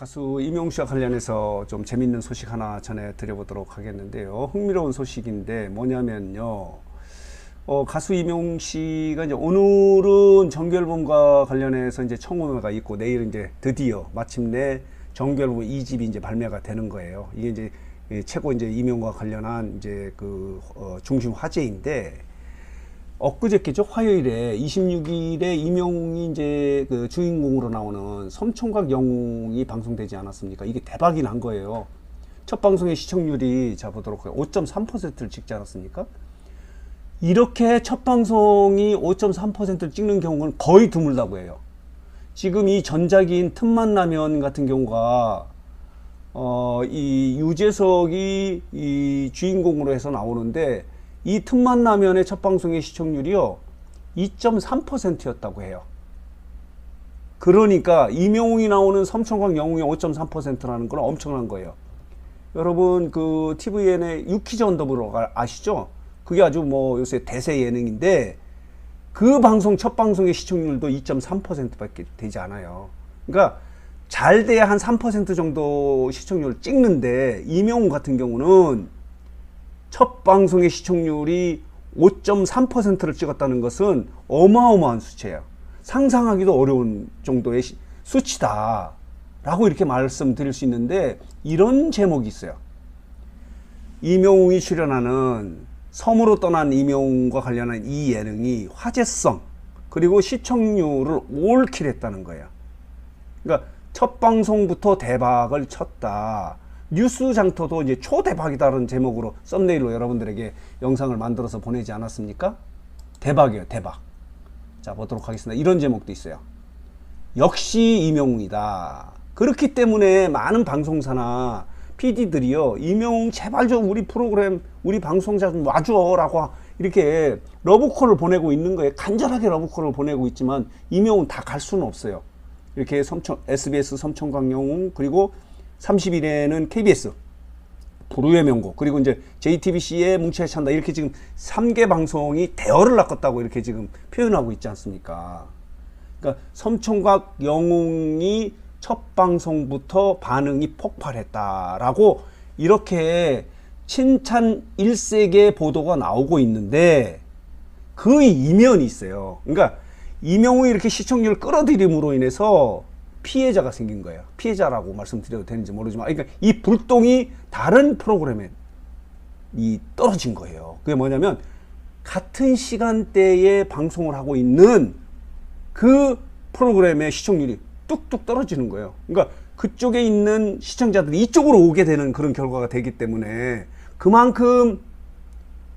가수 임영웅 씨와 관련해서 좀 재밌는 소식 하나 전해드려보도록 하겠는데요. 흥미로운 소식인데 뭐냐면요. 가수 임영웅 씨가 이제 오늘은 정규앨범과 관련해서 이제 청혼회가 있고 내일은 이제 드디어 마침내 정규앨범 2집이 이제 발매가 되는 거예요. 이게 이제 최고 이제 임영웅과 관련한 이제 중심 화제인데 엊그저께죠. 화요일에 26일에 임영웅이 이제 그 주인공으로 나오는 섬총각 영웅이 방송되지 않았습니까? 이게 대박이 난 거예요. 첫 방송의 시청률이 자 보도록 해요. 5.3%를 찍지 않았습니까? 이렇게 첫 방송이 5.3%를 찍는 경우는 거의 드물다고 해요. 지금 이 전작인 틈만 나면 같은 경우가 이 유재석이 이 주인공으로 해서 나오는데 이 틈만 나면의 첫 방송의 시청률이요 2.3%였다고 해요. 그러니까 임영웅이 나오는 섬총각 영웅의 5.3%라는 건 엄청난 거예요. 여러분 그 TVN의 유키즈 언더블럭 아시죠? 그게 아주 뭐 요새 대세 예능인데 그 방송 첫 방송의 시청률도 2.3%밖에 되지 않아요. 그러니까 잘 돼야 한 3% 정도 시청률을 찍는데 임영웅 같은 경우는 첫 방송의 시청률이 5.3%를 찍었다는 것은 어마어마한 수치예요. 상상하기도 어려운 정도의 수치다 라고 이렇게 말씀드릴 수 있는데 이런 제목이 있어요. 임영웅이 출연하는 섬으로 떠난 임영웅과 관련한 이 예능이 화제성 그리고 시청률을 올킬했다는 거예요. 그러니까 첫 방송부터 대박을 쳤다. 뉴스 장터도 이제 초대박이다라는 제목으로 썸네일로 여러분들에게 영상을 만들어서 보내지 않았습니까? 대박이에요, 대박. 자, 보도록 하겠습니다. 이런 제목도 있어요. 역시 임영웅이다. 그렇기 때문에 많은 방송사나 PD들이요, 임영웅 제발 좀 우리 프로그램, 우리 방송자 좀 와줘 라고 이렇게 러브콜을 보내고 있는 거예요. 간절하게 러브콜을 보내고 있지만 임영웅 다 갈 수는 없어요. 이렇게 SBS 섬총각 영웅, 그리고 30일에는 KBS 불후의 명곡, 그리고 이제 JTBC의 뭉치에 찬다, 이렇게 지금 3개 방송이 대열을 낚았다고 이렇게 지금 표현하고 있지 않습니까? 그러니까 섬총각 영웅이 첫 방송부터 반응이 폭발했다라고 이렇게 칭찬 일색의 보도가 나오고 있는데 그 이면이 있어요. 그러니까 임영웅이 이렇게 시청률을 끌어들임으로 인해서 피해자가 생긴 거예요. 피해자라고 말씀드려도 되는지 모르지만, 그러니까 이 불똥이 다른 프로그램에 떨어진 거예요. 그게 뭐냐면 같은 시간대에 방송을 하고 있는 그 프로그램의 시청률이 뚝뚝 떨어지는 거예요. 그러니까 그쪽에 있는 시청자들이 이쪽으로 오게 되는 그런 결과가 되기 때문에 그만큼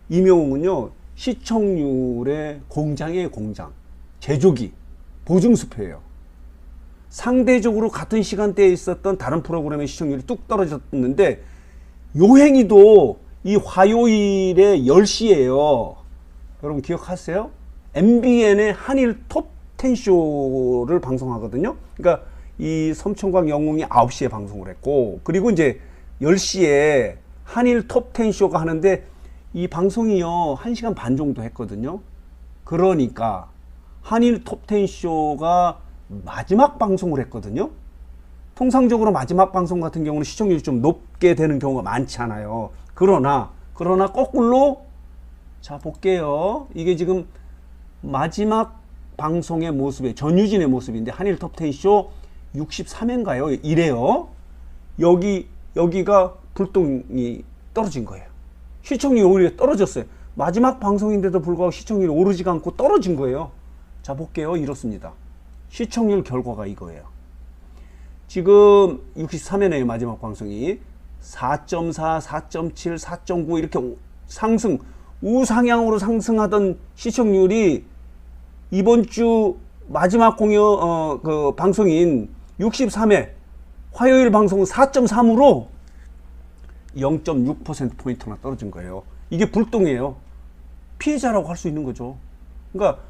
임영웅은요 시청률의 공장이에요. 공장, 제조기, 보증수표예요. 상대적으로 같은 시간대에 있었던 다른 프로그램의 시청률이 뚝 떨어졌는데 요행이도 이 화요일에 10시에요. 여러분 기억하세요? MBN의 한일 톱10 쇼를 방송하거든요. 그러니까 이 섬총각 영웅이 9시에 방송을 했고, 그리고 이제 10시에 한일 톱10 쇼가 하는데 이 방송이요 1시간 반 정도 했거든요. 그러니까 한일 톱10 쇼가 마지막 방송을 했거든요. 통상적으로 마지막 방송 같은 경우는 시청률이 좀 높게 되는 경우가 많지 않아요. 그러나 거꾸로 자 볼게요. 이게 지금 마지막 방송의 모습이 전유진의 모습인데 한일 톱10 쇼 63회인가요? 이래요. 여기가 불똥이 떨어진 거예요. 시청률이 오히려 떨어졌어요. 마지막 방송인데도 불구하고 시청률이 오르지가 않고 떨어진 거예요. 자 볼게요. 이렇습니다. 시청률 결과가 이거예요. 지금 63회네요. 마지막 방송이 4.4, 4.7, 4.9 이렇게 상승, 우상향으로 상승하던 시청률이 이번 주 마지막 그 방송인 63회 화요일 방송은 4.3으로 0.6%포인트나 떨어진 거예요. 이게 불똥이에요. 피해자라고 할 수 있는 거죠. 그러니까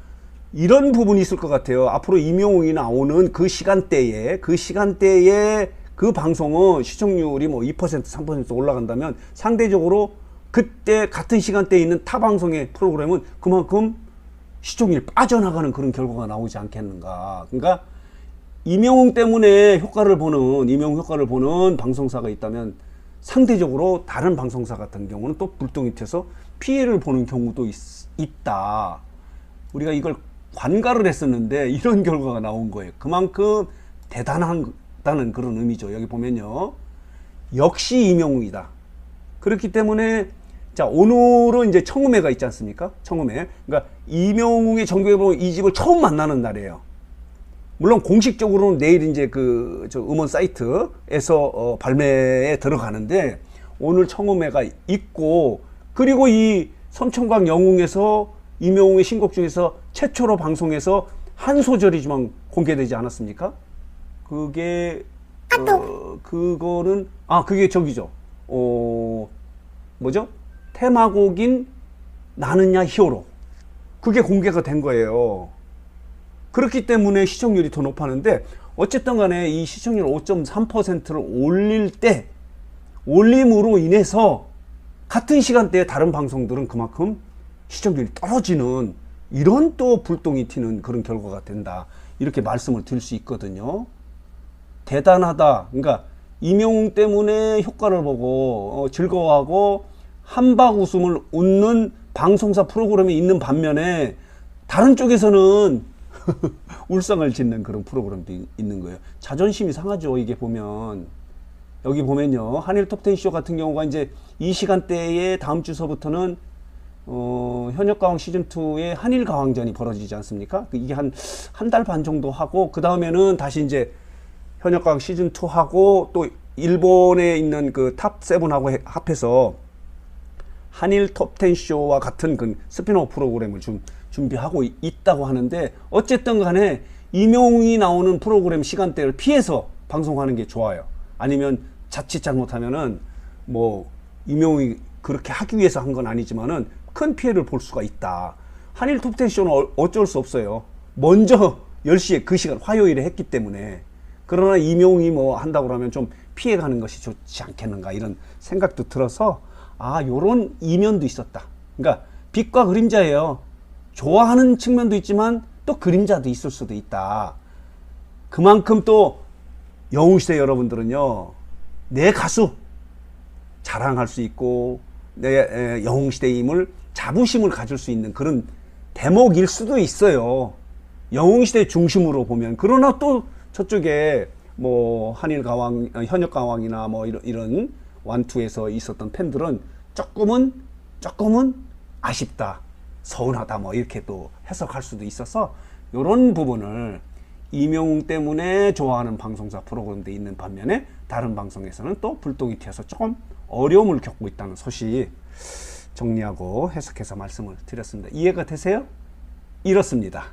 이런 부분이 있을 것 같아요. 앞으로 임영웅이 나오는 그 시간대에 그 방송은 시청률이 뭐 2%, 3% 올라간다면 상대적으로 그때 같은 시간대에 있는 타 방송의 프로그램은 그만큼 시청률이 빠져나가는 그런 결과가 나오지 않겠는가. 그러니까 임영웅 때문에 임영웅 효과를 보는 방송사가 있다면 상대적으로 다른 방송사 같은 경우는 또 불똥이 튀어서 피해를 보는 경우도 있다. 우리가 이걸 관가를 했었는데 이런 결과가 나온 거예요. 그만큼 대단하다는 그런 의미죠. 여기 보면요. 역시 임영웅이다. 그렇기 때문에 자, 오늘은 이제 청음회가 있지 않습니까? 청음회. 그러니까 임영웅의 정규앨범 2집을 처음 만나는 날이에요. 물론 공식적으로는 내일 이제 저 음원 사이트에서 발매에 들어가는데 오늘 청음회가 있고, 그리고 이 섬청강 영웅에서 임영웅의 신곡 중에서 최초로 방송에서 한 소절이지만 공개되지 않았습니까? 그게 그거는 그게 저기죠. 뭐죠? 테마곡인 나는야 히어로. 그게 공개가 된 거예요. 그렇기 때문에 시청률이 더 높았는데, 어쨌든 간에 이 시청률 5.3%를 올릴 때, 올림으로 인해서 같은 시간대에 다른 방송들은 그만큼 시청률이 떨어지는 이런 또 불똥이 튀는 그런 결과가 된다. 이렇게 말씀을 드릴 수 있거든요. 대단하다. 그러니까 임영웅 때문에 효과를 보고 즐거워하고 한박 웃음을 웃는 방송사 프로그램이 있는 반면에 다른 쪽에서는 울상을 짓는 그런 프로그램도 있는 거예요. 자존심이 상하죠. 이게 보면 여기 보면요, 한일 톱10 쇼 같은 경우가 이제 이 시간대에 다음 주서부터는 현역가왕 시즌2의 한일 가왕전이 벌어지지 않습니까? 이게 한 달 반 정도 하고, 그 다음에는 다시 이제 현역가왕 시즌2 하고, 또 일본에 있는 그 탑7하고 합해서 한일 톱10 쇼와 같은 그 스피노프 프로그램을 준비하고 있다고 하는데, 어쨌든 간에 임영웅이 나오는 프로그램 시간대를 피해서 방송하는 게 좋아요. 아니면 자칫 잘못하면은 뭐 임영웅이 그렇게 하기 위해서 한 건 아니지만은 큰 피해를 볼 수가 있다. 한일 톱10 쇼는 어쩔 수 없어요. 먼저 10시에 그 시간 화요일에 했기 때문에. 그러나 임영웅이 뭐 한다고 하면 좀 피해가는 것이 좋지 않겠는가, 이런 생각도 들어서 요런 이면도 있었다. 그러니까 빛과 그림자예요. 좋아하는 측면도 있지만 또 그림자도 있을 수도 있다. 그만큼 또 영웅시대 여러분들은요, 내 가수 자랑할 수 있고 내 영웅시대임을 자부심을 가질 수 있는 그런 대목일 수도 있어요. 영웅시대 중심으로 보면. 그러나 또 저쪽에 뭐 한일 가왕, 현역 가왕이나 뭐 이런 완투에서 있었던 팬들은 조금은 아쉽다, 서운하다, 뭐 이렇게 또 해석할 수도 있어서, 이런 부분을 임영웅 때문에 좋아하는 방송사 프로그램도 있는 반면에 다른 방송에서는 또 불똥이 튀어서 조금 어려움을 겪고 있다는 소식 정리하고 해석해서 말씀을 드렸습니다. 이해가 되세요? 이렇습니다.